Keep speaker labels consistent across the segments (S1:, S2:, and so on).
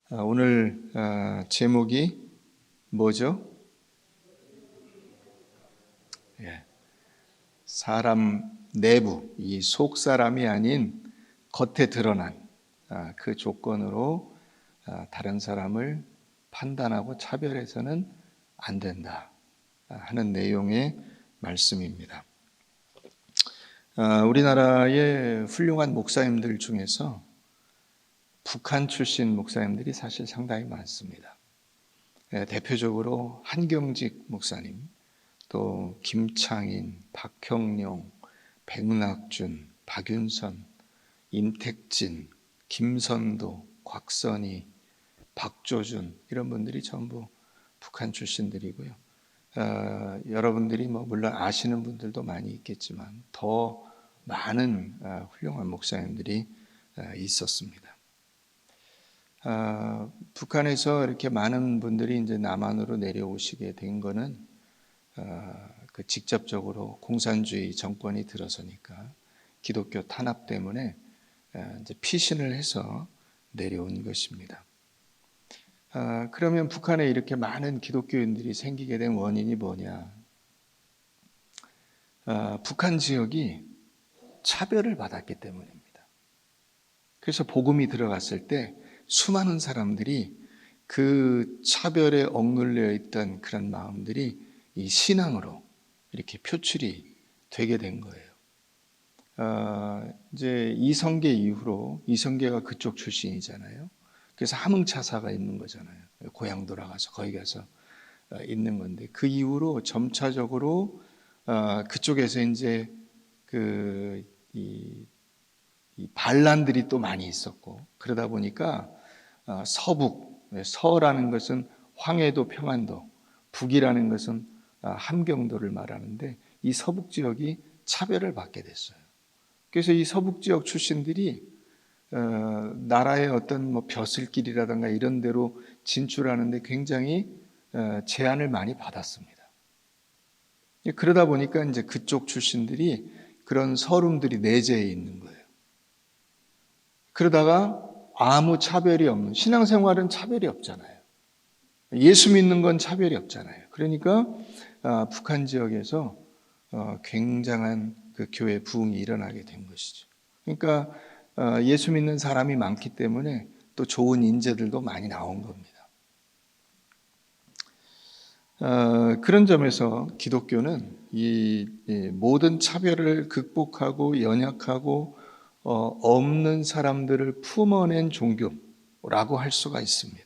S1: 오늘 제목이 뭐죠? 사람 내부, 이 속 사람이 아닌 겉에 드러난 그 조건으로 다른 사람을 판단하고 차별해서는 안 된다 하는 내용의 말씀입니다. 우리나라의 훌륭한 목사님들 중에서 북한 출신 목사님들이 사실 상당히 많습니다. 대표적으로 한경직 목사님, 또 김창인, 박형룡, 백낙준, 박윤선, 임택진, 김선도, 곽선희, 박조준 이런 분들이 전부 북한 출신들이고요. 여러분들이 물론 아시는 분들도 많이 있겠지만 더 많은 훌륭한 목사님들이 있었습니다. 북한에서 이렇게 많은 분들이 이제 남한으로 내려오시게 된 거는 직접적으로 공산주의 정권이 들어서니까 기독교 탄압 때문에 이제 피신을 해서 내려온 것입니다. 그러면 북한에 이렇게 많은 기독교인들이 생기게 된 원인이 뭐냐? 북한 지역이 차별을 받았기 때문입니다. 그래서 복음이 들어갔을 때 수많은 사람들이 그 차별에 억눌려 있던 그런 마음들이 이 신앙으로 이렇게 표출이 되게 된 거예요. 이제 이성계 이후로, 이성계가 그쪽 출신이잖아요. 그래서 함흥차사가 있는 거잖아요. 고향 돌아가서 거기 가서 있는 건데, 그 이후로 점차적으로 그쪽에서 이제 이 반란들이 또 많이 있었고, 그러다 보니까 서북, 서라는 것은 황해도, 평안도, 북이라는 것은 함경도를 말하는데 이 서북 지역이 차별을 받게 됐어요. 그래서 이 서북 지역 출신들이 나라의 어떤 벼슬길이라든가 이런 데로 진출하는데 굉장히 제한을 많이 받았습니다. 그러다 보니까 이제 그쪽 출신들이 그런 서름들이 내재해 있는 거예요. 그러다가 아무 차별이 없는, 신앙생활은 차별이 없잖아요. 예수 믿는 건 차별이 없잖아요. 그러니까 북한 지역에서 굉장한 그 교회 부흥이 일어나게 된 것이죠. 그러니까 예수 믿는 사람이 많기 때문에 또 좋은 인재들도 많이 나온 겁니다. 그런 점에서 기독교는 이 모든 차별을 극복하고 연약하고 없는 사람들을 품어낸 종교라고 할 수가 있습니다.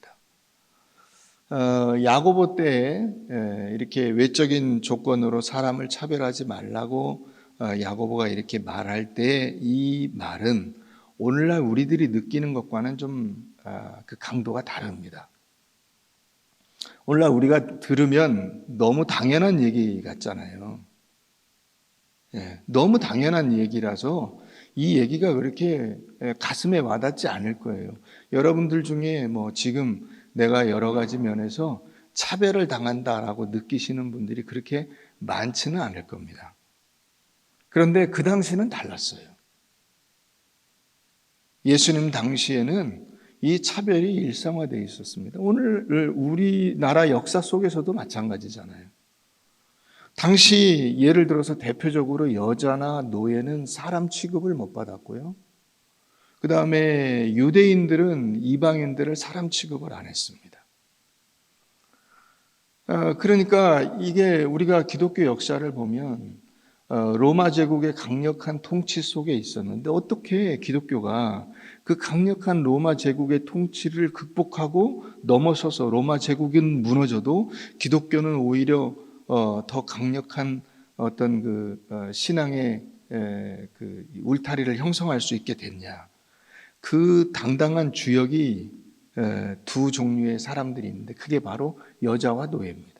S1: 야고보 때에 이렇게 외적인 조건으로 사람을 차별하지 말라고 야고보가 이렇게 말할 때 이 말은 오늘날 우리들이 느끼는 것과는 좀 그 강도가 다릅니다. 오늘날 우리가 들으면 너무 당연한 얘기 같잖아요. 너무 당연한 얘기라서 이 얘기가 그렇게 가슴에 와닿지 않을 거예요. 여러분들 중에 지금 내가 여러 가지 면에서 차별을 당한다라고 느끼시는 분들이 그렇게 많지는 않을 겁니다. 그런데 그 당시는 달랐어요. 예수님 당시에는 이 차별이 일상화되어 있었습니다. 오늘 우리나라 역사 속에서도 마찬가지잖아요. 당시 예를 들어서 대표적으로 여자나 노예는 사람 취급을 못 받았고요. 그 다음에 유대인들은 이방인들을 사람 취급을 안 했습니다. 그러니까 이게 우리가 기독교 역사를 보면 로마 제국의 강력한 통치 속에 있었는데 어떻게 기독교가 그 강력한 로마 제국의 통치를 극복하고 넘어서서 로마 제국은 무너져도 기독교는 오히려 더 강력한 어떤 신앙의 울타리를 형성할 수 있게 됐냐. 그 당당한 주역이 두 종류의 사람들이 있는데 그게 바로 여자와 노예입니다.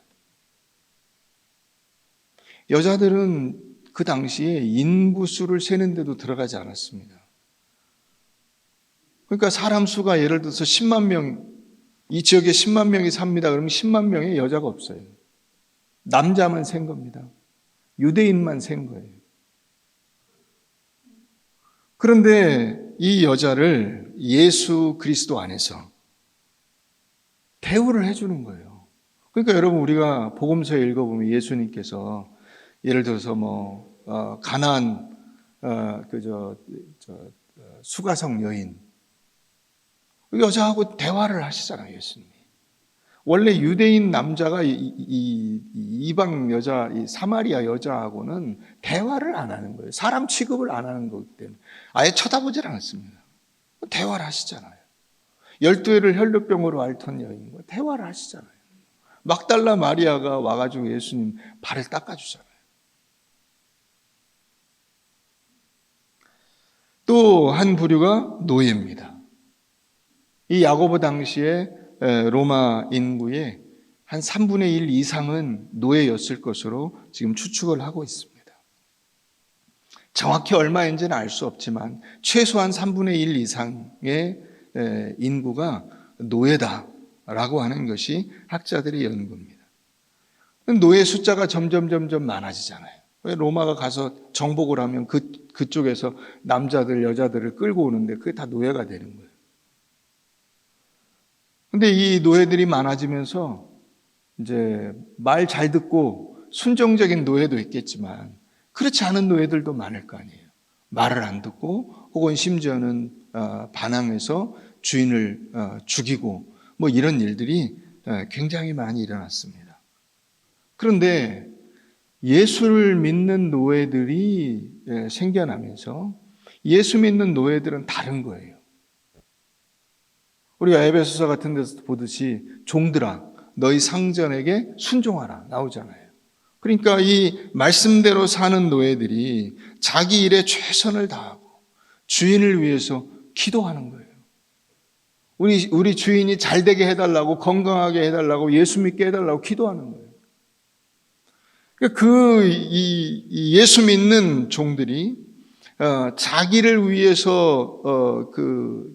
S1: 여자들은 그 당시에 인구수를 세는데도 들어가지 않았습니다. 그러니까 사람 수가 예를 들어서 10만 명, 이 지역에 10만 명이 삽니다. 그러면 10만 명의 여자가 없어요. 남자만 센 겁니다. 유대인만 센 거예요. 그런데 이 여자를 예수 그리스도 안에서 대우를 해주는 거예요. 그러니까 여러분, 우리가 복음서에 읽어보면 예수님께서 예를 들어서 가나안 수가성 여인, 여자하고 대화를 하시잖아요, 예수님이. 원래 유대인 남자가 이방 여자, 이 사마리아 여자하고는 대화를 안 하는 거예요. 사람 취급을 안 하는 거기 때문에 아예 쳐다보질 않습니다. 대화를 하시잖아요. 12회를 혈루병으로 앓던 여인과 대화를 하시잖아요. 막달라 마리아가 와가지고 예수님 발을 닦아주잖아요. 또 한 부류가 노예입니다. 이 야고보 당시에 로마 인구의 한 3분의 1 이상은 노예였을 것으로 지금 추측을 하고 있습니다. 정확히 얼마인지는 알 수 없지만 최소한 3분의 1 이상의 인구가 노예다라고 하는 것이 학자들의 연구입니다. 노예 숫자가 점점 많아지잖아요. 로마가 가서 정복을 하면 그쪽에서 남자들, 여자들을 끌고 오는데 그게 다 노예가 되는 거예요. 근데 이 노예들이 많아지면서 이제 말 잘 듣고 순종적인 노예도 있겠지만 그렇지 않은 노예들도 많을 거 아니에요. 말을 안 듣고 혹은 심지어는 반항해서 주인을 죽이고 이런 일들이 굉장히 많이 일어났습니다. 그런데 예수를 믿는 노예들이 생겨나면서 예수 믿는 노예들은 다른 거예요. 우리가 에베소서 같은 데서 보듯이 종들아 너희 상전에게 순종하라 나오잖아요. 그러니까 이 말씀대로 사는 노예들이 자기 일에 최선을 다하고 주인을 위해서 기도하는 거예요. 우리 주인이 잘 되게 해달라고, 건강하게 해달라고, 예수 믿게 해달라고 기도하는 거예요. 이 예수 믿는 종들이 자기를 위해서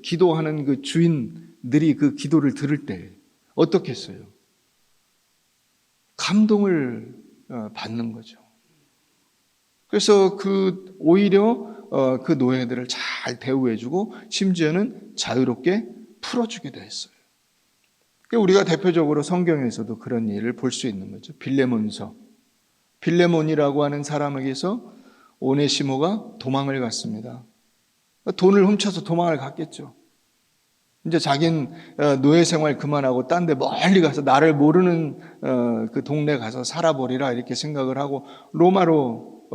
S1: 기도하는 그 주인들이 그 기도를 들을 때 어떻겠어요? 감동을 받는 거죠. 그래서 오히려 그 노예들을 잘 대우해주고 심지어는 자유롭게 풀어주기도 했어요. 우리가 대표적으로 성경에서도 그런 일을 볼 수 있는 거죠. 빌레몬이라고 하는 사람에게서 오네시모가 도망을 갔습니다. 돈을 훔쳐서 도망을 갔겠죠. 이제 자기는 노예 생활 그만하고 딴 데 멀리 가서 나를 모르는 그 동네 가서 살아버리라 이렇게 생각을 하고 로마로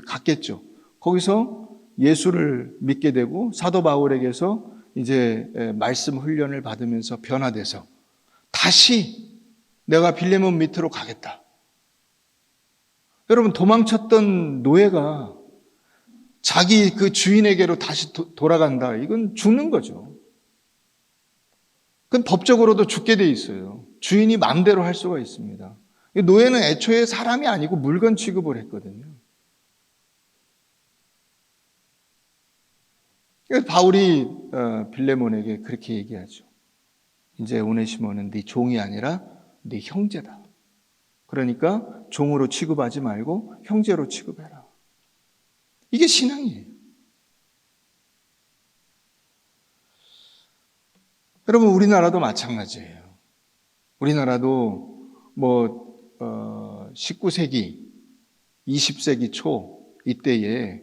S1: 갔겠죠. 거기서 예수를 믿게 되고 사도 바울에게서 이제 말씀 훈련을 받으면서 변화돼서 다시 내가 빌레몬 밑으로 가겠다. 여러분, 도망쳤던 노예가 자기 그 주인에게로 다시 돌아간다. 이건 죽는 거죠. 그건 법적으로도 죽게 돼 있어요. 주인이 마음대로 할 수가 있습니다. 노예는 애초에 사람이 아니고 물건 취급을 했거든요. 바울이 빌레몬에게 그렇게 얘기하죠. 이제 오네시모는 네 종이 아니라 네 형제다. 그러니까 종으로 취급하지 말고 형제로 취급해라. 이게 신앙이에요. 여러분, 우리나라도 마찬가지예요. 우리나라도 19세기, 20세기 초 이때에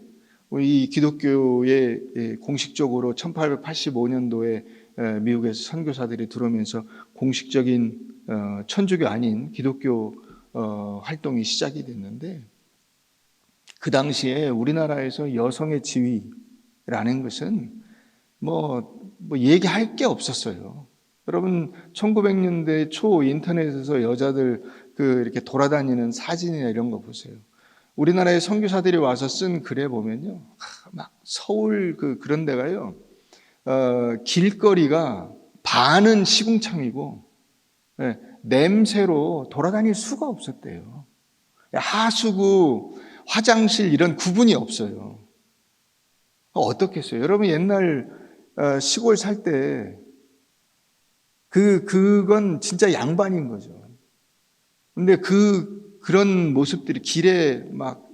S1: 이 기독교에 공식적으로 1885년도에 미국에서 선교사들이 들어오면서 공식적인 천주교 아닌 기독교 활동이 시작이 됐는데 그 당시에 우리나라에서 여성의 지위라는 것은 얘기할 게 없었어요. 여러분 1900년대 초 인터넷에서 여자들 이렇게 돌아다니는 사진이나 이런 거 보세요. 우리나라의 선교사들이 와서 쓴 글에 보면요, 막 서울 그런 데가요, 길거리가 반은 시궁창이고 냄새로 돌아다닐 수가 없었대요. 하수구, 화장실 이런 구분이 없어요. 어떻겠어요? 여러분 옛날 시골 살 때 그건 진짜 양반인 거죠. 근데 그런 모습들이 길에 막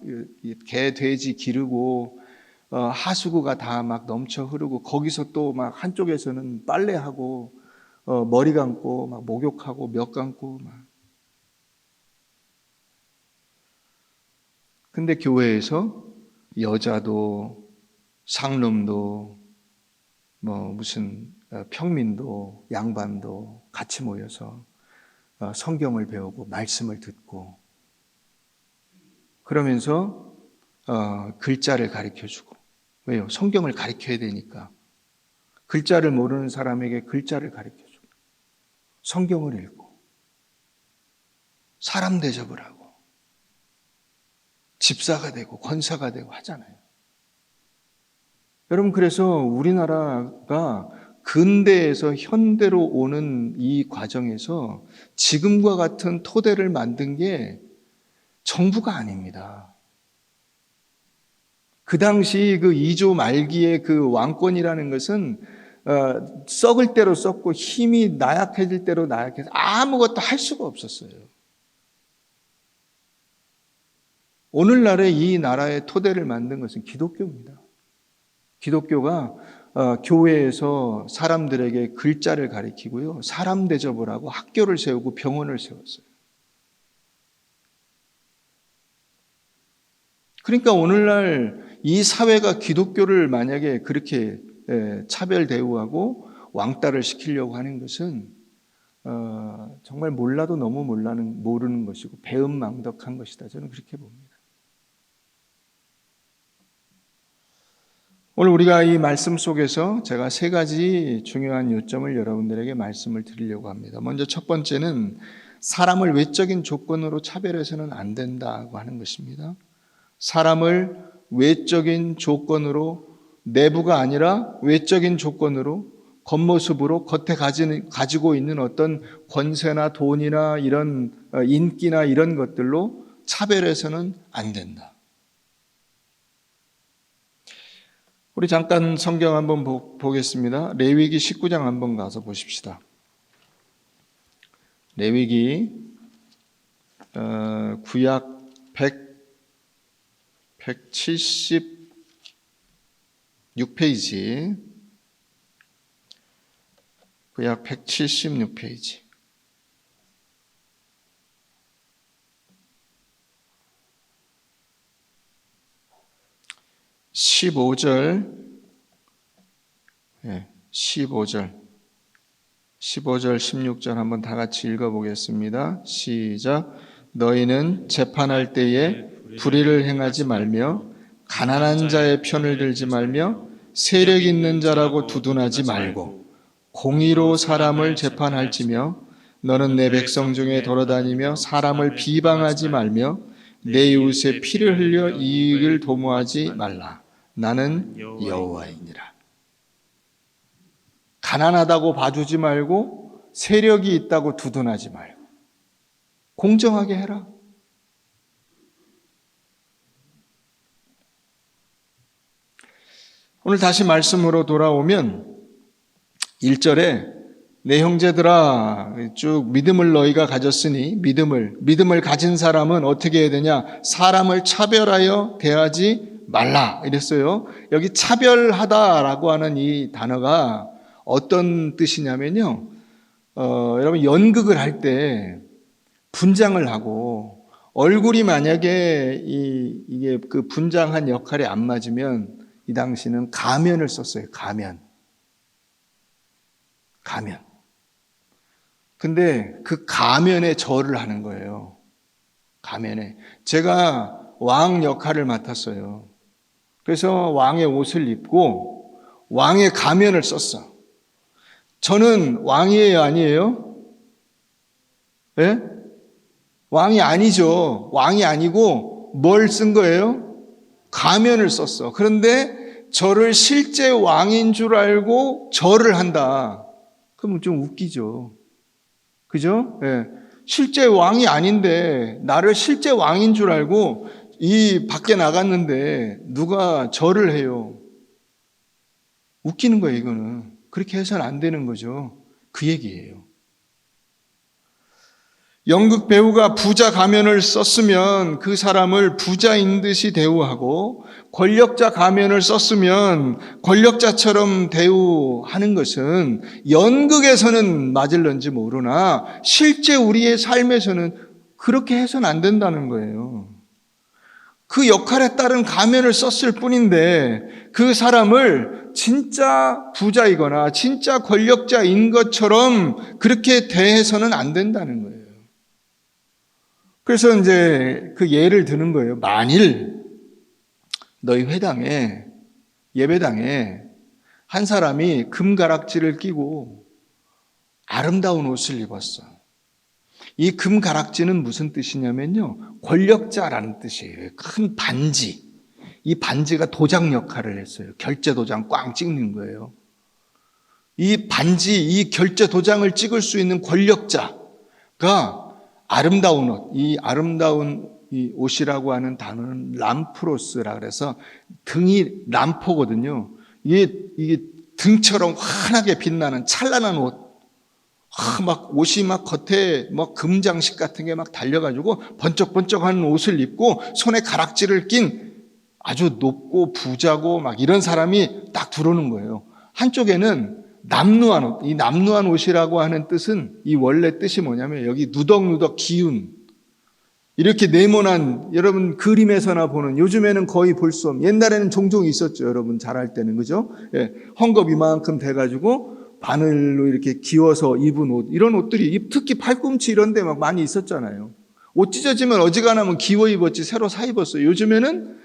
S1: 개, 돼지 기르고 하수구가 다 막 넘쳐 흐르고 거기서 또 막 한쪽에서는 빨래하고 머리 감고 막 목욕하고 몇 감고 막. 근데 교회에서 여자도 상놈도 무슨 평민도 양반도 같이 모여서 성경을 배우고 말씀을 듣고 그러면서 글자를 가르쳐주고. 왜요? 성경을 가르쳐야 되니까. 글자를 모르는 사람에게 글자를 가르쳐주고 성경을 읽고 사람 대접을 하고 집사가 되고 권사가 되고 하잖아요. 여러분, 그래서 우리나라가 근대에서 현대로 오는 이 과정에서 지금과 같은 토대를 만든 게 정부가 아닙니다. 그 당시 그 2조 말기의 그 왕권이라는 것은 썩을 대로 썩고 힘이 나약해질 대로 나약해서 아무것도 할 수가 없었어요. 오늘날의 이 나라의 토대를 만든 것은 기독교입니다. 기독교가 교회에서 사람들에게 글자를 가르치고요, 사람 대접을 하고 학교를 세우고 병원을 세웠어요. 그러니까 오늘날 이 사회가 기독교를 만약에 그렇게 차별 대우하고 왕따를 시키려고 하는 것은 정말 몰라도 너무 모르는 것이고 배은망덕한 것이다. 저는 그렇게 봅니다. 오늘 우리가 이 말씀 속에서 제가 3가지 중요한 요점을 여러분들에게 말씀을 드리려고 합니다. 먼저 첫 번째는 사람을 외적인 조건으로 차별해서는 안 된다고 하는 것입니다. 사람을 외적인 조건으로, 내부가 아니라 외적인 조건으로, 겉모습으로, 겉에 가지고 있는 어떤 권세나 돈이나 이런 인기나 이런 것들로 차별해서는 안 된다. 우리 잠깐 성경 한번 보겠습니다. 레위기 19장 한번 가서 보십시다. 레위기 구약 176페이지, 구약 176페이지. 15절, 15절, 16절 한번 다 같이 읽어보겠습니다. 시작. 너희는 재판할 때에 불의를 행하지 말며 가난한 자의 편을 들지 말며 세력 있는 자라고 두둔하지 말고 공의로 사람을 재판할지며 너는 내 백성 중에 돌아다니며 사람을 비방하지 말며 내 이웃의 피를 흘려 이익을 도모하지 말라. 나는 여호와이니라. 가난하다고 봐주지 말고 세력이 있다고 두둔하지 말고 공정하게 해라. 오늘 다시 말씀으로 돌아오면 1절에 내 형제들아 쭉 믿음을 너희가 가졌으니 믿음을 가진 사람은 어떻게 해야 되냐? 사람을 차별하여 대하지 말라 이랬어요. 여기 차별하다라고 하는 이 단어가 어떤 뜻이냐면요, 여러분 연극을 할 때 분장을 하고 얼굴이 만약에 이게 그 분장한 역할에 안 맞으면 이 당시는 가면을 썼어요. 가면. 근데 그 가면에 절을 하는 거예요. 가면에. 제가 왕 역할을 맡았어요. 그래서 왕의 옷을 입고 왕의 가면을 썼어. 저는 왕이에요, 아니에요? 예? 왕이 아니죠. 왕이 아니고 뭘 쓴 거예요? 가면을 썼어. 그런데 저를 실제 왕인 줄 알고 절을 한다. 그럼 좀 웃기죠. 그죠? 예. 실제 왕이 아닌데 나를 실제 왕인 줄 알고 이 밖에 나갔는데 누가 절을 해요. 웃기는 거예요, 이거는. 그렇게 해서는 안 되는 거죠. 그 얘기예요. 연극 배우가 부자 가면을 썼으면 그 사람을 부자인 듯이 대우하고, 권력자 가면을 썼으면 권력자처럼 대우하는 것은 연극에서는 맞을런지 모르나 실제 우리의 삶에서는 그렇게 해서는 안 된다는 거예요. 그 역할에 따른 가면을 썼을 뿐인데 그 사람을 진짜 부자이거나 진짜 권력자인 것처럼 그렇게 대해서는 안 된다는 거예요. 그래서 이제 그 예를 드는 거예요. 만일 너희 회당에, 예배당에 한 사람이 금가락지를 끼고 아름다운 옷을 입었어. 이 금가락지는 무슨 뜻이냐면요, 권력자라는 뜻이에요. 큰 반지. 이 반지가 도장 역할을 했어요. 결제 도장 꽝 찍는 거예요. 이 반지, 이 결제 도장을 찍을 수 있는 권력자가 아름다운 옷, 이 아름다운 이 옷이라고 하는 단어는 람프로스라 그래서 등이 람포거든요. 이게 등처럼 환하게 빛나는 찬란한 옷. 막 옷이 막 겉에 막 금장식 같은 게 막 달려가지고 번쩍번쩍하는 옷을 입고 손에 가락지를 낀 아주 높고 부자고 막 이런 사람이 딱 들어오는 거예요. 한쪽에는 남루한 옷, 이 남루한 옷이라고 하는 뜻은 이 원래 뜻이 뭐냐면 여기 누덕누덕 기운, 이렇게 네모난, 여러분 그림에서나 보는, 요즘에는 거의 볼 수 없는, 옛날에는 종종 있었죠. 여러분 잘할 때는, 그죠? 예, 헝겊 이만큼 돼가지고 바늘로 이렇게 기워서 입은 옷, 이런 옷들이 특히 팔꿈치 이런 데 막 많이 있었잖아요. 옷 찢어지면 어지간하면 기워 입었지 새로 사 입었어요. 요즘에는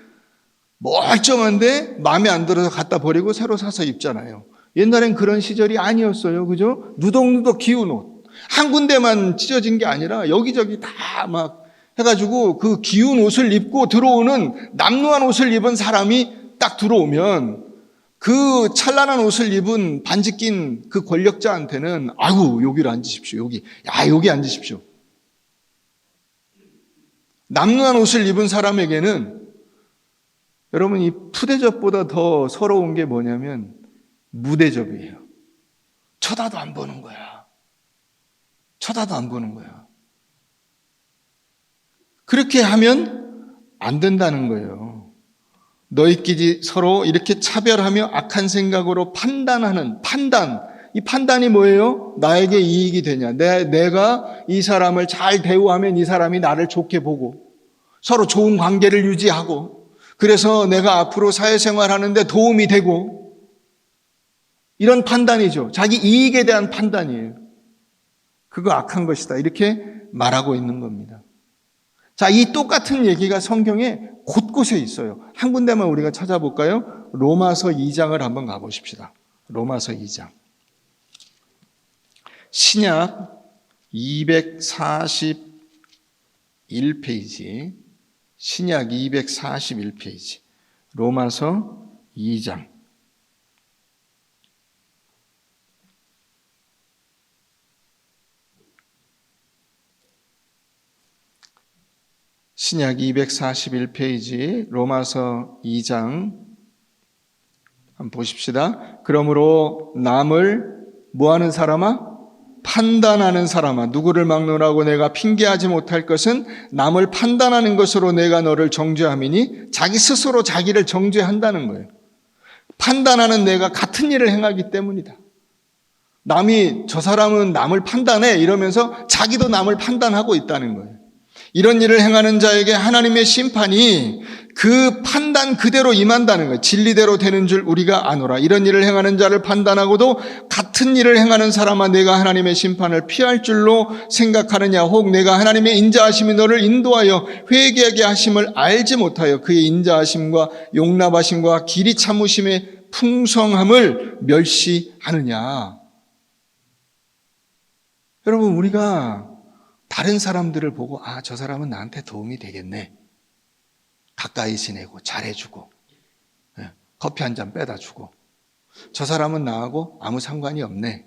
S1: 멀쩡한데 마음에 안 들어서 갖다 버리고 새로 사서 입잖아요. 옛날엔 그런 시절이 아니었어요. 그죠? 누덕누덕 기운 옷. 한 군데만 찢어진 게 아니라 여기저기 다 막 해가지고 그 기운 옷을 입고 들어오는 남루한 옷을 입은 사람이 딱 들어오면 그 찬란한 옷을 입은 반지 낀 그 권력자한테는 아이고 여기로 앉으십시오. 여기 앉으십시오. 남루한 옷을 입은 사람에게는 여러분 이 푸대접보다 더 서러운 게 뭐냐면 무대접이에요. 쳐다도 안 보는 거야. 쳐다도 안 보는 거야. 그렇게 하면 안 된다는 거예요. 너희끼리 서로 이렇게 차별하며 악한 생각으로 판단하는 판단. 이 판단이 뭐예요? 나에게 이익이 되냐? 내가 이 사람을 잘 대우하면 이 사람이 나를 좋게 보고 서로 좋은 관계를 유지하고 그래서 내가 앞으로 사회생활하는데 도움이 되고 이런 판단이죠. 자기 이익에 대한 판단이에요. 그거 악한 것이다. 이렇게 말하고 있는 겁니다. 자, 이 똑같은 얘기가 성경에 곳곳에 있어요. 한 군데만 우리가 찾아볼까요? 로마서 2장을 한번 가보십시다. 로마서 2장. 신약 241페이지. 신약 241페이지. 로마서 2장. 신약 241페이지 로마서 2장 한번 보십시다. 그러므로 남을 뭐하는 사람아? 판단하는 사람아. 누구를 막론하고 내가 핑계하지 못할 것은 남을 판단하는 것으로 내가 너를 정죄함이니 자기 스스로 자기를 정죄한다는 거예요. 판단하는 내가 같은 일을 행하기 때문이다. 남이 저 사람은 남을 판단해 이러면서 자기도 남을 판단하고 있다는 거예요. 이런 일을 행하는 자에게 하나님의 심판이 그 판단 그대로 임한다는 거예요. 진리대로 되는 줄 우리가 아노라. 이런 일을 행하는 자를 판단하고도 같은 일을 행하는 사람아 내가 하나님의 심판을 피할 줄로 생각하느냐. 혹 내가 하나님의 인자하심이 너를 인도하여 회개하게 하심을 알지 못하여 그의 인자하심과 용납하심과 길이 참으심의 풍성함을 멸시하느냐. 여러분 우리가 다른 사람들을 보고 저 사람은 나한테 도움이 되겠네. 가까이 지내고 잘해주고 커피 한 잔 빼다 주고 저 사람은 나하고 아무 상관이 없네.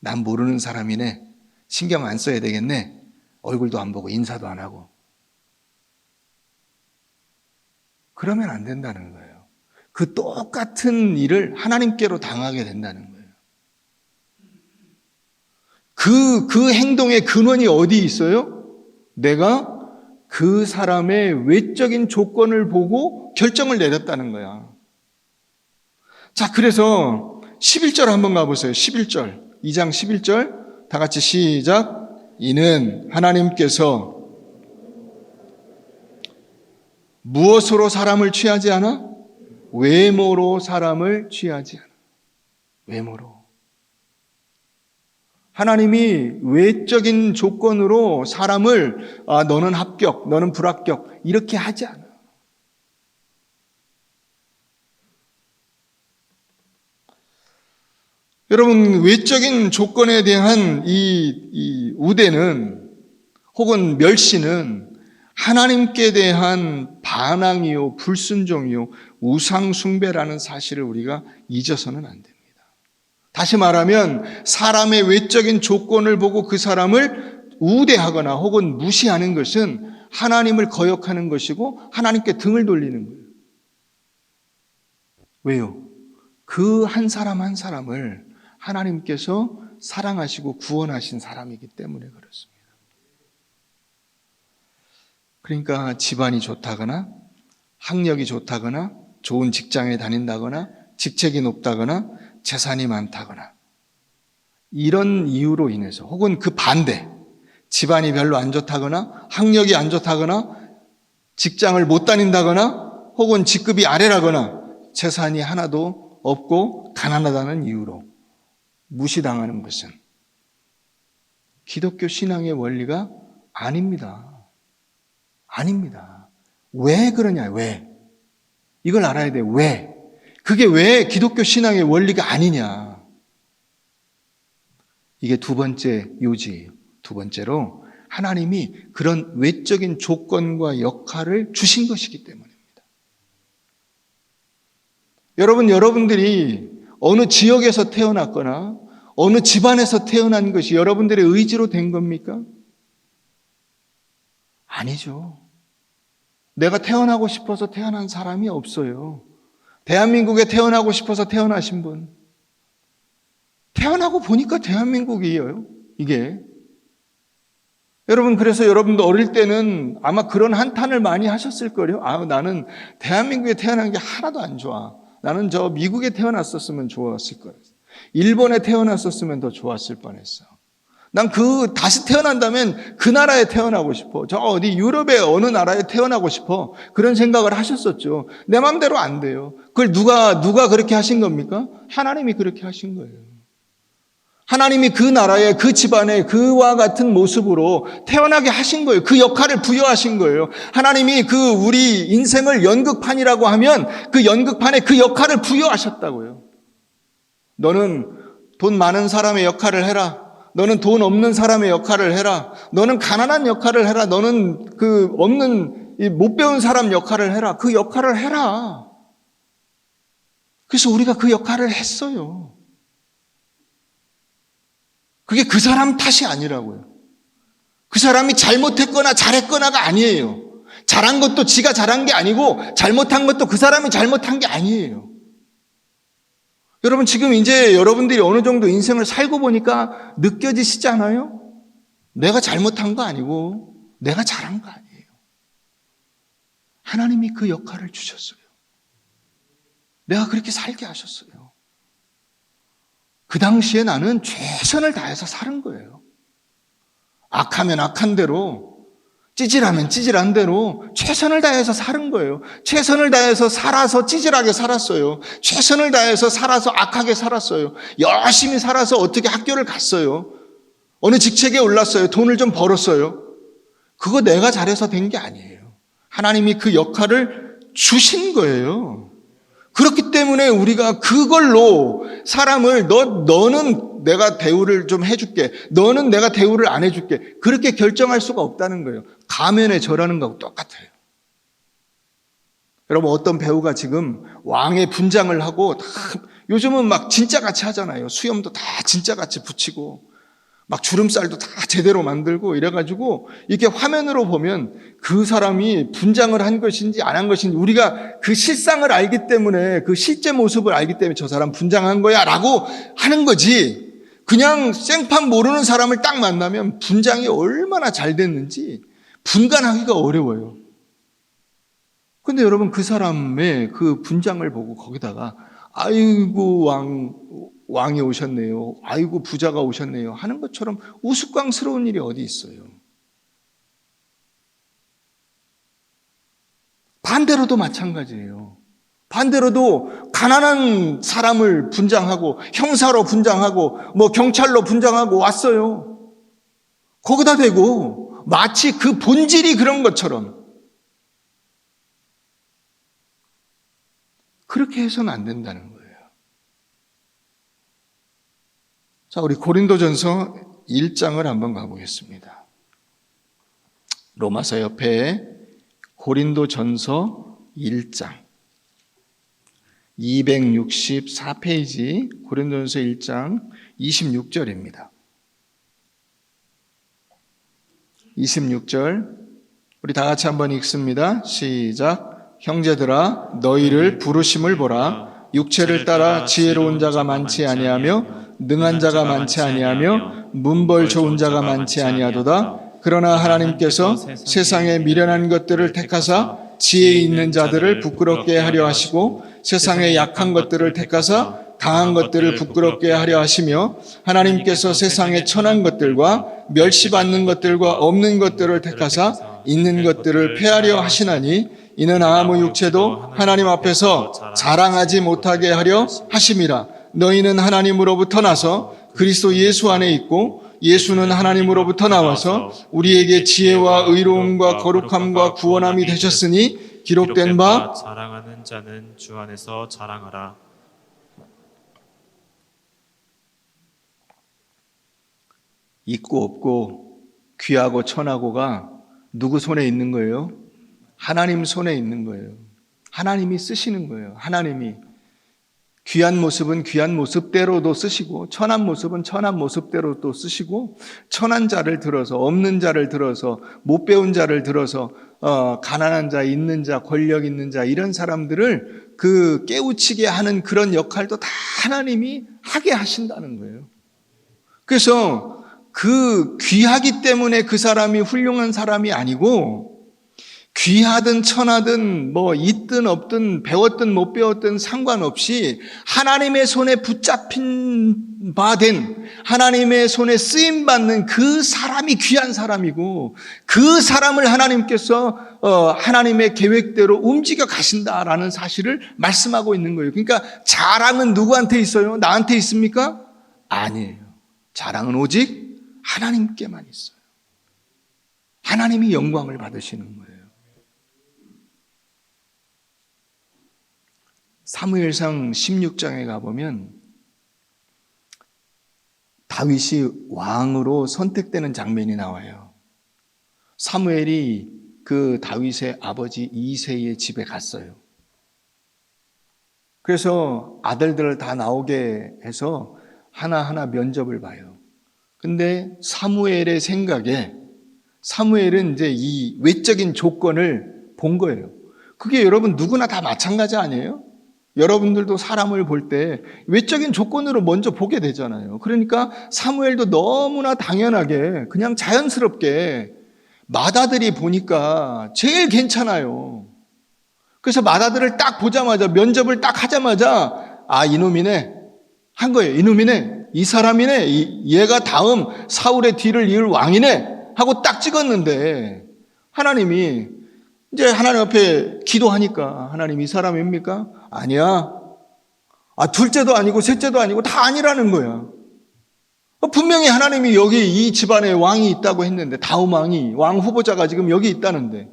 S1: 난 모르는 사람이네. 신경 안 써야 되겠네. 얼굴도 안 보고 인사도 안 하고. 그러면 안 된다는 거예요. 그 똑같은 일을 하나님께로 당하게 된다는 거예요. 그 행동의 근원이 어디 있어요? 내가 그 사람의 외적인 조건을 보고 결정을 내렸다는 거야. 자, 그래서 11절 한번 가보세요. 11절. 2장 11절. 다 같이 시작. 이는 하나님께서 무엇으로 사람을 취하지 않아? 외모로 사람을 취하지 않아. 외모로. 하나님이 외적인 조건으로 사람을 너는 합격, 너는 불합격 이렇게 하지 않아. 여러분, 외적인 조건에 대한 이 우대는 혹은 멸시는 하나님께 대한 반항이요, 불순종이요, 우상숭배라는 사실을 우리가 잊어서는 안 됩니다. 다시 말하면 사람의 외적인 조건을 보고 그 사람을 우대하거나 혹은 무시하는 것은 하나님을 거역하는 것이고 하나님께 등을 돌리는 거예요. 왜요? 그 한 사람 한 사람을 하나님께서 사랑하시고 구원하신 사람이기 때문에 그렇습니다. 그러니까 집안이 좋다거나 학력이 좋다거나 좋은 직장에 다닌다거나 직책이 높다거나 재산이 많다거나 이런 이유로 인해서 혹은 그 반대 집안이 별로 안 좋다거나 학력이 안 좋다거나 직장을 못 다닌다거나 혹은 직급이 아래라거나 재산이 하나도 없고 가난하다는 이유로 무시당하는 것은 기독교 신앙의 원리가 아닙니다. 아닙니다. 왜 그러냐? 왜? 이걸 알아야 돼. 왜? 그게 왜 기독교 신앙의 원리가 아니냐? 이게 두 번째 요지예요. 두 번째로 하나님이 그런 외적인 조건과 역할을 주신 것이기 때문입니다. 여러분들이 어느 지역에서 태어났거나 어느 집안에서 태어난 것이 여러분들의 의지로 된 겁니까? 아니죠. 내가 태어나고 싶어서 태어난 사람이 없어요. 대한민국에 태어나고 싶어서 태어나신 분. 태어나고 보니까 대한민국이에요. 이게. 여러분, 그래서 여러분도 어릴 때는 아마 그런 한탄을 많이 하셨을 거예요. 나는 대한민국에 태어난 게 하나도 안 좋아. 나는 저 미국에 태어났었으면 좋았을 거야. 일본에 태어났었으면 더 좋았을 뻔했어. 난 다시 태어난다면 그 나라에 태어나고 싶어. 저 어디 유럽의 어느 나라에 태어나고 싶어. 그런 생각을 하셨었죠. 내 마음대로 안 돼요. 그걸 누가 그렇게 하신 겁니까? 하나님이 그렇게 하신 거예요. 하나님이 그 나라에 그 집안에 그와 같은 모습으로 태어나게 하신 거예요. 그 역할을 부여하신 거예요. 하나님이 우리 인생을 연극판이라고 하면 그 연극판에 그 역할을 부여하셨다고요. 너는 돈 많은 사람의 역할을 해라. 너는 돈 없는 사람의 역할을 해라. 너는 가난한 역할을 해라. 너는 못 배운 사람 역할을 해라. 그 역할을 해라. 그래서 우리가 그 역할을 했어요. 그게 그 사람 탓이 아니라고요. 그 사람이 잘못했거나 잘했거나가 아니에요. 잘한 것도 지가 잘한 게 아니고 잘못한 것도 그 사람이 잘못한 게 아니에요. 여러분, 지금 이제 여러분들이 어느 정도 인생을 살고 보니까 느껴지시지 않아요? 내가 잘못한 거 아니고 내가 잘한 거 아니에요. 하나님이 그 역할을 주셨어요. 내가 그렇게 살게 하셨어요. 그 당시에 나는 최선을 다해서 사는 거예요. 악하면 악한 대로, 찌질하면 찌질한 대로 최선을 다해서 사는 거예요. 최선을 다해서 살아서 찌질하게 살았어요. 최선을 다해서 살아서 악하게 살았어요. 열심히 살아서 어떻게 학교를 갔어요. 어느 직책에 올랐어요. 돈을 좀 벌었어요. 그거 내가 잘해서 된 게 아니에요. 하나님이 그 역할을 주신 거예요. 그렇기 때문에 우리가 그걸로 사람을 너는 내가 대우를 좀 해줄게. 너는 내가 대우를 안 해줄게. 그렇게 결정할 수가 없다는 거예요. 가면에 절하는 거하고 똑같아요. 여러분, 어떤 배우가 지금 왕의 분장을 하고 요즘은 막 진짜같이 하잖아요. 수염도 다 진짜같이 붙이고 막 주름살도 다 제대로 만들고 이래가지고 이렇게 화면으로 보면 그 사람이 분장을 한 것인지 안 한 것인지 우리가 그 실상을 알기 때문에 그 실제 모습을 알기 때문에 저 사람 분장한 거야 라고 하는 거지, 그냥 생판 모르는 사람을 딱 만나면 분장이 얼마나 잘 됐는지 분간하기가 어려워요. 근데 여러분 그 사람의 그 분장을 보고 거기다가 아이고 왕이 오셨네요. 아이고 부자가 오셨네요. 하는 것처럼 우스꽝스러운 일이 어디 있어요. 반대로도 마찬가지예요. 반대로도 가난한 사람을 분장하고 형사로 분장하고 뭐 경찰로 분장하고 왔어요. 거기다 대고 마치 그 본질이 그런 것처럼 그렇게 해서는 안 된다는 거예요. 자, 우리 고린도전서 1장을 한번 가보겠습니다. 로마서 옆에 고린도전서 1장 264페이지 고린도전서 1장 26절입니다. 26절 우리 다 같이 한번 읽습니다. 시작. 형제들아 너희를 부르심을 보라. 육체를 따라 지혜로운 자가 많지 아니하며 능한 자가 많지 아니하며 문벌 좋은 자가 많지 아니하도다. 그러나 하나님께서 세상에 미련한 것들을 택하사 지혜 있는 자들을 부끄럽게 하려 하시고 세상에 약한 것들을 택하사 강한 것들을 부끄럽게 하려 하시며 하나님께서 세상에 천한 것들과 멸시받는 것들과 없는 것들을 택하사 있는 것들을 폐하려 하시나니 이는 아무 육체도 하나님 앞에서 자랑하지 못하게 하려 하심이라. 너희는 하나님으로부터 나서 그리스도 예수 안에 있고 예수는 하나님으로부터 나와서 우리에게 지혜와 의로움과 거룩함과 구원함이 되셨으니 기록된 바
S2: 자랑하는 자는 주 안에서 자랑하라.
S1: 있고 없고 귀하고 천하고가 누구 손에 있는 거예요? 하나님 손에 있는 거예요. 하나님이 쓰시는 거예요. 하나님이 귀한 모습은 귀한 모습대로도 쓰시고 천한 모습은 천한 모습대로도 쓰시고 천한 자를 들어서 없는 자를 들어서 못 배운 자를 들어서 가난한 자, 있는 자, 권력 있는 자 이런 사람들을 그 깨우치게 하는 그런 역할도 다 하나님이 하게 하신다는 거예요. 그래서 그 귀하기 때문에 그 사람이 훌륭한 사람이 아니고 귀하든 천하든 뭐 있든 없든 배웠든 못 배웠든 상관없이 하나님의 손에 붙잡힌 바 된 하나님의 손에 쓰임 받는 그 사람이 귀한 사람이고 그 사람을 하나님께서 하나님의 계획대로 움직여 가신다라는 사실을 말씀하고 있는 거예요. 그러니까 자랑은 누구한테 있어요? 나한테 있습니까? 아니에요. 자랑은 오직 하나님께만 있어요. 하나님이 영광을 받으시는 거예요. 사무엘상 16장에 가보면 다윗이 왕으로 선택되는 장면이 나와요. 사무엘이 그 다윗의 아버지 이새의 집에 갔어요. 그래서 아들들을 다 나오게 해서 하나하나 면접을 봐요. 근데 사무엘의 생각에 사무엘은 이제 이 외적인 조건을 본 거예요. 그게 여러분 누구나 다 마찬가지 아니에요? 여러분들도 사람을 볼 때 외적인 조건으로 먼저 보게 되잖아요. 그러니까 사무엘도 너무나 당연하게 그냥 자연스럽게 맏아들이 보니까 제일 괜찮아요. 그래서 맏아들을 딱 보자마자 면접을 딱 하자마자 아 이놈이네 한 거예요. 이놈이네 이 사람이네 얘가 다음 사울의 뒤를 이을 왕이네 하고 딱 찍었는데 하나님이 이제 하나님 앞에 기도하니까 하나님 이 사람입니까? 아니야. 둘째도 아니고 셋째도 아니고 다 아니라는 거야. 분명히 하나님이 여기 이 집안에 왕이 있다고 했는데 다음 왕 후보자가 지금 여기 있다는데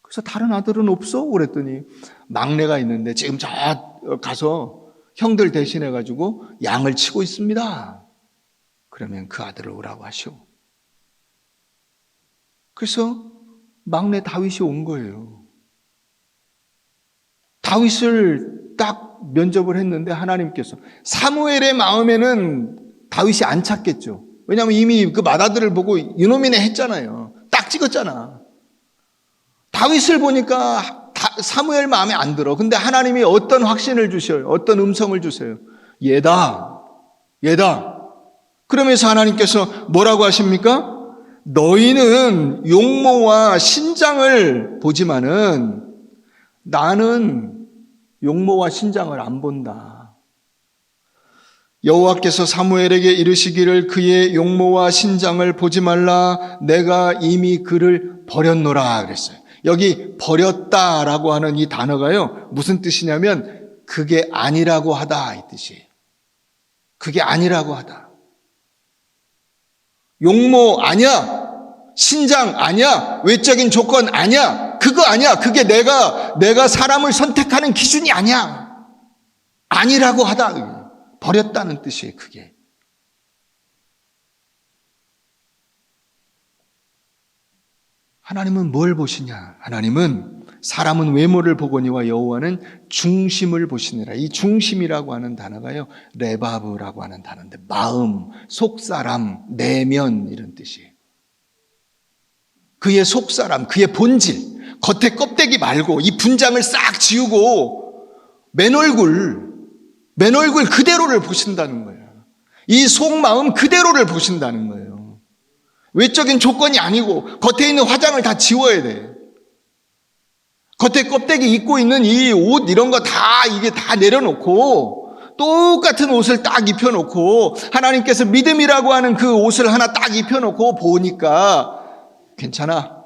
S1: 그래서 다른 아들은 없어? 그랬더니 막내가 있는데 지금 저 가서 형들 대신해 가지고 양을 치고 있습니다. 그러면 그 아들을 오라고 하시오. 그래서 막내 다윗이 온 거예요. 다윗을 딱 면접을 했는데 하나님께서 사무엘의 마음에는 다윗이 안 찼겠죠. 왜냐하면 이미 그 맏아들을 보고 이놈이네 했잖아요. 딱 찍었잖아. 다윗을 보니까 사무엘 마음에 안 들어. 근데 하나님이 어떤 확신을 주셔요? 어떤 음성을 주세요? 얘다. 그러면서 하나님께서 뭐라고 하십니까? 너희는 용모와 신장을 보지만은 나는 용모와 신장을 안 본다. 여호와께서 사무엘에게 이르시기를 그의 용모와 신장을 보지 말라. 내가 이미 그를 버렸노라 그랬어요. 여기 버렸다라고 하는 이 단어가요. 무슨 뜻이냐면 그게 아니라고 하다 이 뜻이에요. 그게 아니라고 하다. 용모 아니야. 신장 아니야. 외적인 조건 아니야. 그거 아니야. 그게 내가 사람을 선택하는 기준이 아니야. 아니라고 하다. 버렸다는 뜻이에요. 그게. 하나님은 뭘 보시냐? 하나님은 사람은 외모를 보거니와 여호와는 중심을 보시니라. 이 중심이라고 하는 단어가요. 레바브라고 하는 단어인데 마음, 속사람, 내면 이런 뜻이에요. 그의 속사람, 그의 본질, 겉에 껍데기 말고 이 분장을 싹 지우고 맨 얼굴 그대로를 보신다는 거예요. 이 속마음 그대로를 보신다는 거예요. 외적인 조건이 아니고 겉에 있는 화장을 다 지워야 돼. 겉에 껍데기 입고 있는 이 옷 이런 거 이게 다 내려놓고 똑같은 옷을 딱 입혀놓고 하나님께서 믿음이라고 하는 그 옷을 하나 딱 입혀놓고 보니까 괜찮아.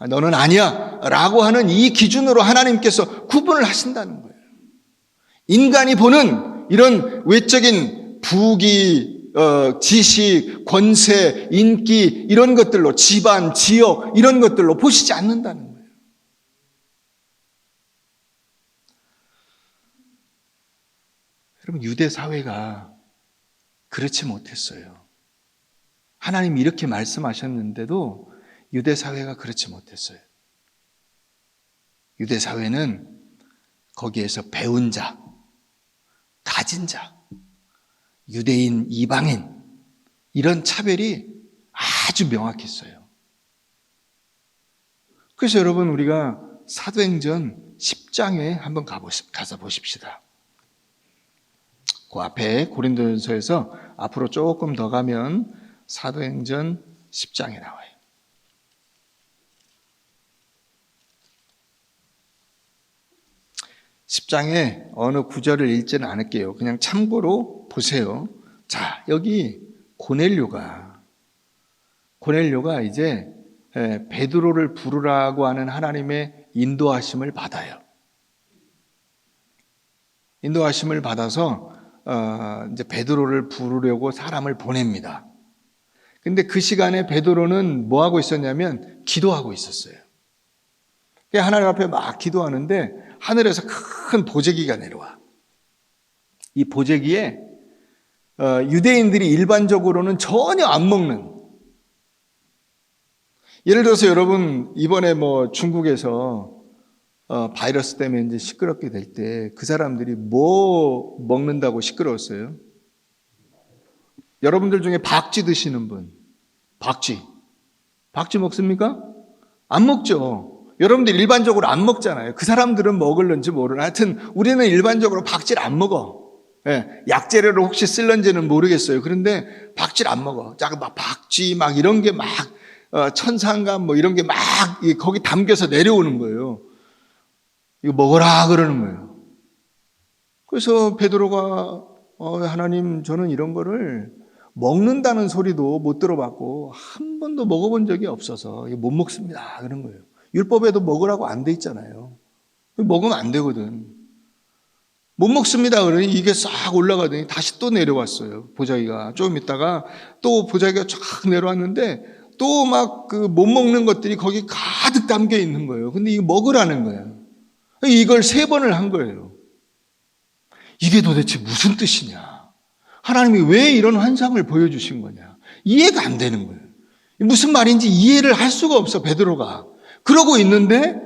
S1: 너는 아니야. 라고 하는 이 기준으로 하나님께서 구분을 하신다는 거예요. 인간이 보는 이런 외적인 부귀, 지식, 권세, 인기 이런 것들로 집안, 지역 이런 것들로 보시지 않는다는 거예요. 여러분 유대 사회가 그렇지 못했어요. 하나님이 이렇게 말씀하셨는데도 유대 사회가 그렇지 못했어요. 유대 사회는 거기에서 배운 자, 가진 자, 유대인, 이방인 이런 차별이 아주 명확했어요. 그래서 여러분 우리가 사도행전 10장에 한번 가서 보십시다. 그 앞에 고린도전서에서 앞으로 조금 더 가면 사도행전 10장에 나와요. 10장에 어느 구절을 읽지는 않을게요. 그냥 참고로 보세요. 자, 여기 고넬료가 이제 베드로를 부르라고 하는 하나님의 인도하심을 받아요. 인도하심을 받아서 이제 베드로를 부르려고 사람을 보냅니다. 근데 그 시간에 베드로는 뭐 하고 있었냐면 기도하고 있었어요. 하나님 앞에 막 기도하는데 하늘에서 큰 보재기가 내려와. 이 보재기에 유대인들이 일반적으로는 전혀 안 먹는, 예를 들어서 여러분 이번에 뭐 중국에서 바이러스 때문에 이제 시끄럽게 될 때 그 사람들이 뭐 먹는다고 시끄러웠어요? 여러분들 중에 박쥐 드시는 분, 박쥐 먹습니까? 안 먹죠. 여러분들 일반적으로 안 먹잖아요. 그 사람들은 먹을는지 모르나. 하여튼 우리는 일반적으로 박쥐를 안 먹어. 약재료를 혹시 쓸는지는 모르겠어요. 그런데 박쥐를 안 먹어. 막 박쥐 막 이런 게 막 천상감 뭐 이런 게 막 거기 담겨서 내려오는 거예요. 이거 먹어라 그러는 거예요. 그래서 베드로가 하나님 저는 이런 거를 먹는다는 소리도 못 들어봤고 한 번도 먹어본 적이 없어서 못 먹습니다 그런 거예요. 율법에도 먹으라고 안 돼 있잖아요. 먹으면 안 되거든. 못 먹습니다 그러니 이게 싹 올라가더니 다시 또 내려왔어요. 보자기가 좀 있다가 또 보자기가 쫙 내려왔는데 또 막 그 못 먹는 것들이 거기 가득 담겨 있는 거예요. 근데 이거 먹으라는 거예요. 이걸 3번을 한 거예요. 이게 도대체 무슨 뜻이냐? 하나님이 왜 이런 환상을 보여주신 거냐? 이해가 안 되는 거예요. 무슨 말인지 이해를 할 수가 없어 베드로가. 그러고 있는데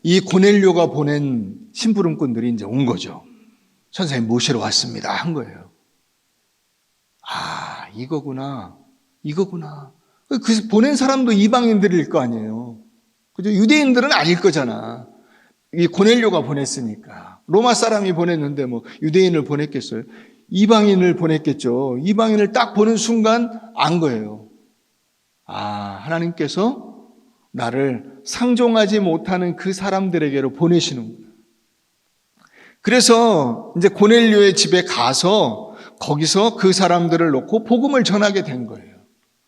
S1: 이 고넬료가 보낸 심부름꾼들이 이제 온 거죠. 선생님 모시러 왔습니다 한 거예요. 아 이거구나. 그 보낸 사람도 이방인들일 거 아니에요. 그죠? 유대인들은 아닐 거잖아. 이 고넬료가 보냈으니까. 로마 사람이 보냈는데 뭐 유대인을 보냈겠어요? 이방인을 보냈겠죠. 이방인을 딱 보는 순간 안 거예요. 하나님께서 나를 상종하지 못하는 그 사람들에게로 보내시는구나. 그래서 이제 고넬료의 집에 가서 거기서 그 사람들을 놓고 복음을 전하게 된 거예요.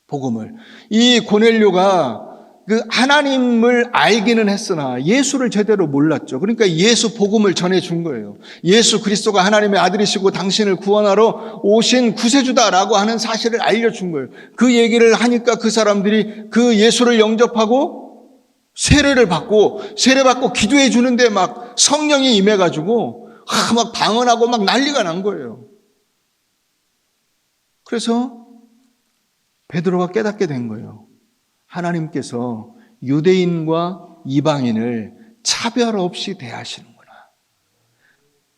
S1: 복음을. 이 고넬료가 그 하나님을 알기는 했으나 예수를 제대로 몰랐죠. 그러니까 예수 복음을 전해준 거예요. 예수 그리스도가 하나님의 아들이시고 당신을 구원하러 오신 구세주다라고 하는 사실을 알려준 거예요. 그 얘기를 하니까 그 사람들이 그 예수를 영접하고 세례를 받고 기도해 주는데 막 성령이 임해가지고 막 방언하고 막 난리가 난 거예요. 그래서 베드로가 깨닫게 된 거예요. 하나님께서 유대인과 이방인을 차별 없이 대하시는구나.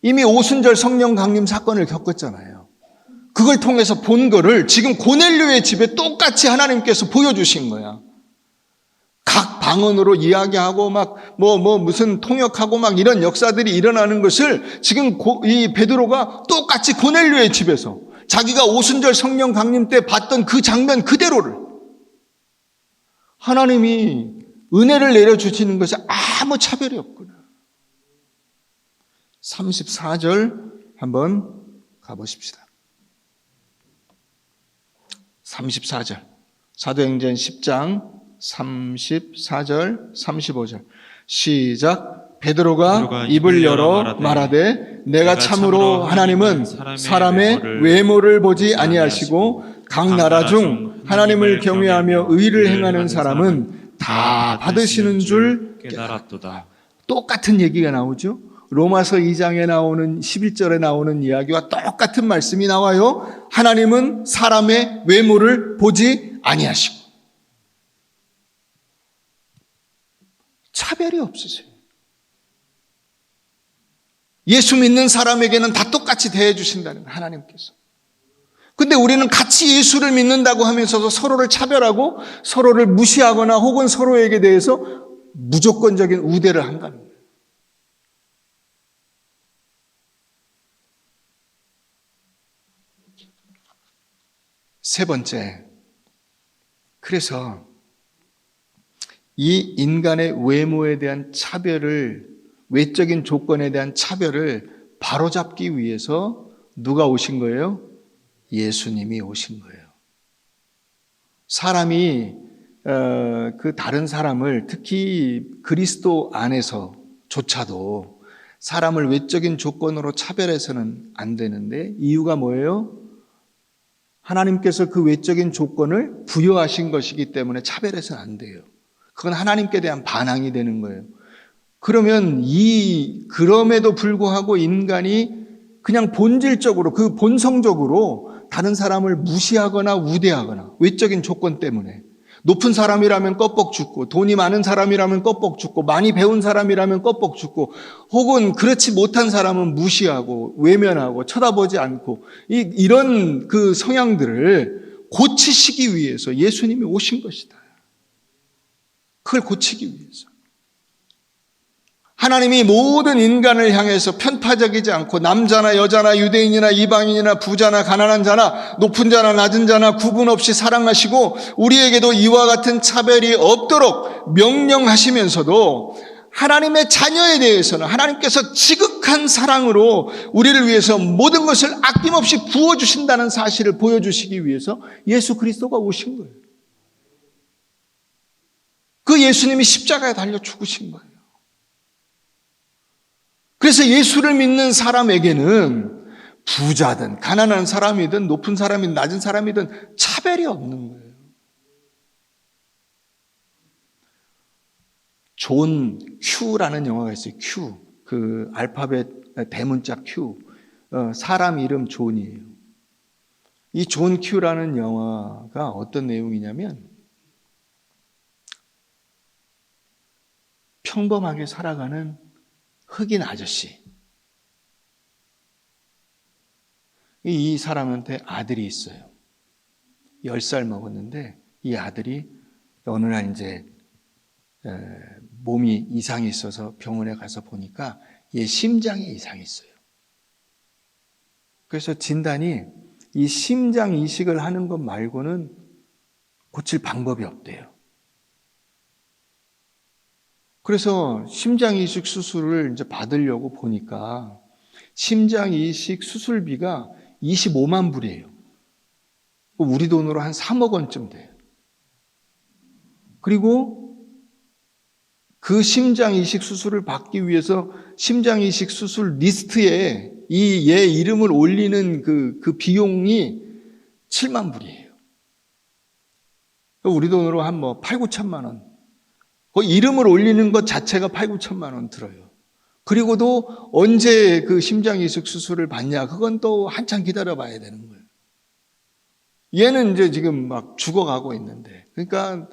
S1: 이미 오순절 성령 강림 사건을 겪었잖아요. 그걸 통해서 본 거를 지금 고넬료의 집에 똑같이 하나님께서 보여주신 거야. 각 방언으로 이야기하고 무슨 통역하고 이런 역사들이 일어나는 것을 지금 이 베드로가 똑같이 고넬료의 집에서 자기가 오순절 성령 강림 때 봤던 그 장면 그대로를 하나님이 은혜를 내려주시는 것에 아무 차별이 없구나. 34절 한번 가보십시다. 34절 사도행전 10장 34절 35절 시작. 베드로가 입을 열어 말하되 내가 참으로 하나님은 사람의 외모를 보지 아니하시고 각 나라 중 하나님을 경외하며 의를 행하는 사람은 다 받으시는 줄 깨달았도다. 똑같은 얘기가 나오죠. 로마서 2장에 나오는 11절에 나오는 이야기와 똑같은 말씀이 나와요. 하나님은 사람의 외모를 보지 아니하시고 차별이 없으세요. 예수 믿는 사람에게는 다 똑같이 대해 주신다는 거예요, 하나님께서. 근데 우리는 같이 예수를 믿는다고 하면서도 서로를 차별하고 서로를 무시하거나 혹은 서로에게 대해서 무조건적인 우대를 한다는 거예요. 세 번째, 그래서 이 인간의 외모에 대한 차별을, 외적인 조건에 대한 차별을 바로잡기 위해서 누가 오신 거예요? 예수님이 오신 거예요. 사람이 그 다른 사람을, 특히 그리스도 안에서조차도 사람을 외적인 조건으로 차별해서는 안 되는데, 이유가 뭐예요? 하나님께서 그 외적인 조건을 부여하신 것이기 때문에 차별해서는 안 돼요. 그건 하나님께 대한 반항이 되는 거예요. 그러면 그럼에도 불구하고 인간이 그냥 본질적으로, 그 본성적으로 다른 사람을 무시하거나 우대하거나, 외적인 조건 때문에 높은 사람이라면 껍벅 죽고, 돈이 많은 사람이라면 껍벅 죽고, 많이 배운 사람이라면 껍벅 죽고, 혹은 그렇지 못한 사람은 무시하고 외면하고 쳐다보지 않고, 이런 그 성향들을 고치시기 위해서 예수님이 오신 것이다. 그걸 고치기 위해서. 하나님이 모든 인간을 향해서 편파적이지 않고 남자나 여자나 유대인이나 이방인이나 부자나 가난한 자나 높은 자나 낮은 자나 구분 없이 사랑하시고 우리에게도 이와 같은 차별이 없도록 명령하시면서도 하나님의 자녀에 대해서는 하나님께서 지극한 사랑으로 우리를 위해서 모든 것을 아낌없이 부어주신다는 사실을 보여주시기 위해서 예수 그리스도가 오신 거예요. 그 예수님이 십자가에 달려 죽으신 거예요. 그래서 예수를 믿는 사람에게는 부자든 가난한 사람이든 높은 사람이든 낮은 사람이든 차별이 없는 거예요. 존 큐라는 영화가 있어요. 큐. 그 알파벳 대문자 큐. 사람 이름 존이에요. 이 존 큐라는 영화가 어떤 내용이냐면 평범하게 살아가는 흑인 아저씨. 이 사람한테 아들이 있어요. 10살 먹었는데 이 아들이 어느 날 이제 몸이 이상이 있어서 병원에 가서 보니까 얘 심장에 이상이 있어요. 그래서 진단이 이 심장 이식을 하는 것 말고는 고칠 방법이 없대요. 그래서 심장 이식 수술을 이제 받으려고 보니까 심장 이식 수술비가 25만 불이에요. 우리 돈으로 한 3억 원쯤 돼요. 그리고 그 심장 이식 수술을 받기 위해서 심장 이식 수술 리스트에 이 얘 이름을 올리는 그 비용이 7만 불이에요. 우리 돈으로 한 8, 9천만 원. 그 이름을 올리는 것 자체가 8, 9천만 원 들어요. 그리고도 언제 그 심장 이식 수술을 받냐? 그건 또 한참 기다려 봐야 되는 거예요. 얘는 이제 지금 막 죽어가고 있는데. 그러니까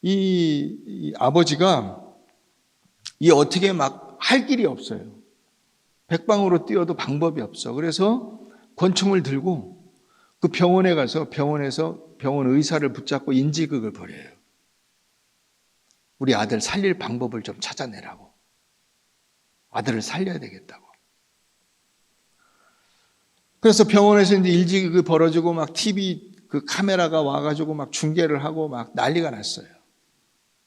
S1: 이 아버지가 이 어떻게 막 할 길이 없어요. 백방으로 뛰어도 방법이 없어. 그래서 권총을 들고 그 병원에 가서 병원 의사를 붙잡고 인질극을 벌여요. 우리 아들 살릴 방법을 좀 찾아내라고. 아들을 살려야 되겠다고. 그래서 병원에서 이제 인질극이 벌어지고 막 TV 그 카메라가 와가지고 막 중계를 하고 막 난리가 났어요.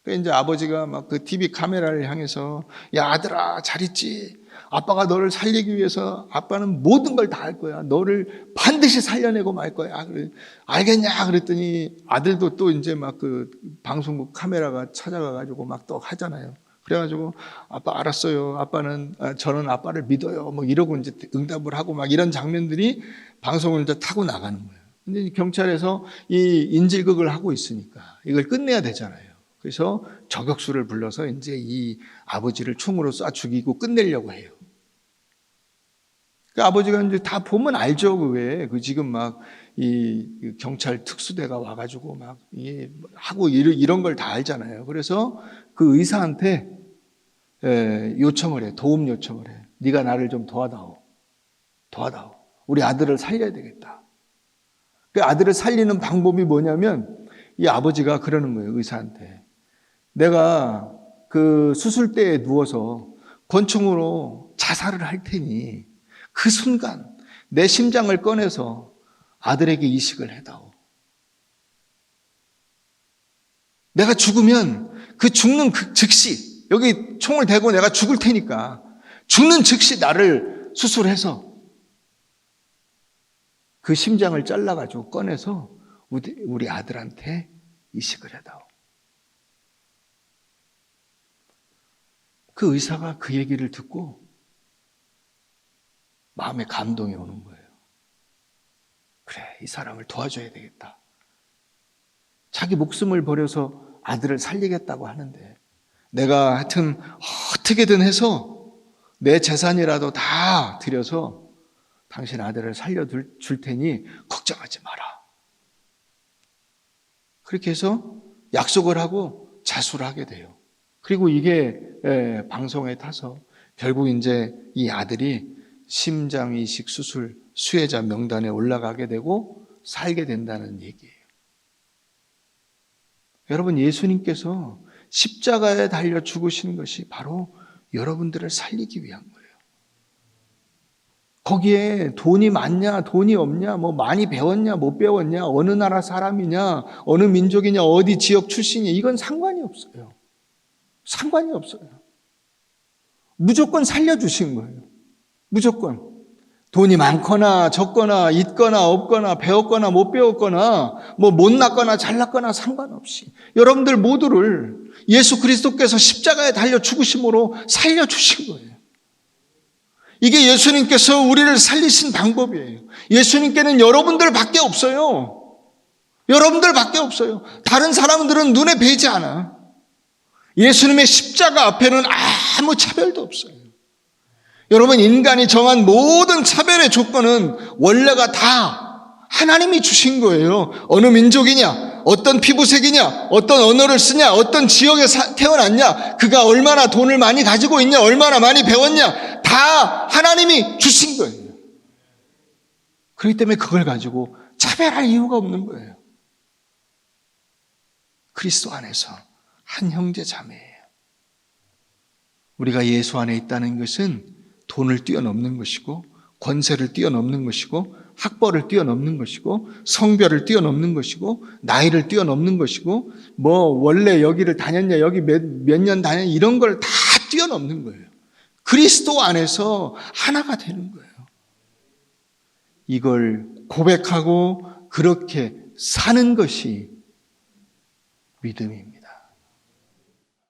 S1: 그래서 이제 아버지가 막 그 TV 카메라를 향해서 야 아들아 잘 있지? 아빠가 너를 살리기 위해서 아빠는 모든 걸 다 할 거야. 너를 반드시 살려내고 말 거야. 그래, 알겠냐? 그랬더니 아들도 또 이제 막 그 방송국 카메라가 찾아가가지고 막 또 하잖아요. 그래가지고 아빠 알았어요. 저는 아빠를 믿어요. 뭐 이러고 이제 응답을 하고 막 이런 장면들이 방송을 이제 타고 나가는 거예요. 근데 경찰에서 이 인질극을 하고 있으니까 이걸 끝내야 되잖아요. 그래서 저격수를 불러서 이제 이 아버지를 총으로 쏴 죽이고 끝내려고 해요. 그 아버지가 이제 다 보면 알죠. 그 지금 막 이 경찰 특수대가 와가지고 막 하고 이런 걸 다 알잖아요. 그래서 그 의사한테 요청을 해. 도움 요청을 해. 네가 나를 좀 도와다오. 우리 아들을 살려야 되겠다. 그 아들을 살리는 방법이 뭐냐면 이 아버지가 그러는 거예요. 의사한테. 내가 그 수술대에 누워서 권총으로 자살을 할 테니 그 순간 내 심장을 꺼내서 아들에게 이식을 해다오. 내가 죽으면 그 죽는 그 즉시 여기 총을 대고 내가 죽을 테니까 죽는 즉시 나를 수술해서 그 심장을 잘라가지고 꺼내서 우리 아들한테 이식을 해다오. 그 의사가 그 얘기를 듣고 마음에 감동이 오는 거예요. 그래, 이 사람을 도와줘야 되겠다. 자기 목숨을 버려서 아들을 살리겠다고 하는데 내가 하여튼 어떻게든 해서 내 재산이라도 다 들여서 당신 아들을 살려줄 테니 걱정하지 마라. 그렇게 해서 약속을 하고 자수를 하게 돼요. 그리고 이게 방송에 타서 결국 이제 이 아들이 심장 이식 수술 수혜자 명단에 올라가게 되고 살게 된다는 얘기예요. 여러분, 예수님께서 십자가에 달려 죽으신 것이 바로 여러분들을 살리기 위한 거예요. 거기에 돈이 많냐, 돈이 없냐, 뭐 많이 배웠냐, 못 배웠냐, 어느 나라 사람이냐, 어느 민족이냐, 어디 지역 출신이냐, 이건 상관이 없어요. 상관이 없어요. 무조건 살려주신 거예요. 무조건. 돈이 많거나 적거나 있거나 없거나 배웠거나 못 배웠거나 뭐 못났거나 잘났거나 상관없이 여러분들 모두를 예수 그리스도께서 십자가에 달려 죽으심으로 살려주신 거예요. 이게 예수님께서 우리를 살리신 방법이에요. 예수님께는 여러분들밖에 없어요. 여러분들밖에 없어요. 다른 사람들은 눈에 뵈지 않아. 예수님의 십자가 앞에는 아무 차별도 없어요. 여러분, 인간이 정한 모든 차별의 조건은 원래가 다 하나님이 주신 거예요. 어느 민족이냐, 어떤 피부색이냐, 어떤 언어를 쓰냐, 어떤 지역에 태어났냐, 그가 얼마나 돈을 많이 가지고 있냐, 얼마나 많이 배웠냐, 다 하나님이 주신 거예요. 그렇기 때문에 그걸 가지고 차별할 이유가 없는 거예요. 그리스도 안에서 한 형제 자매예요. 우리가 예수 안에 있다는 것은 돈을 뛰어넘는 것이고 권세를 뛰어넘는 것이고 학벌을 뛰어넘는 것이고 성별을 뛰어넘는 것이고 나이를 뛰어넘는 것이고 뭐 원래 여기를 다녔냐 여기 몇 년 다녔냐 이런 걸 다 뛰어넘는 거예요. 그리스도 안에서 하나가 되는 거예요. 이걸 고백하고 그렇게 사는 것이 믿음입니다.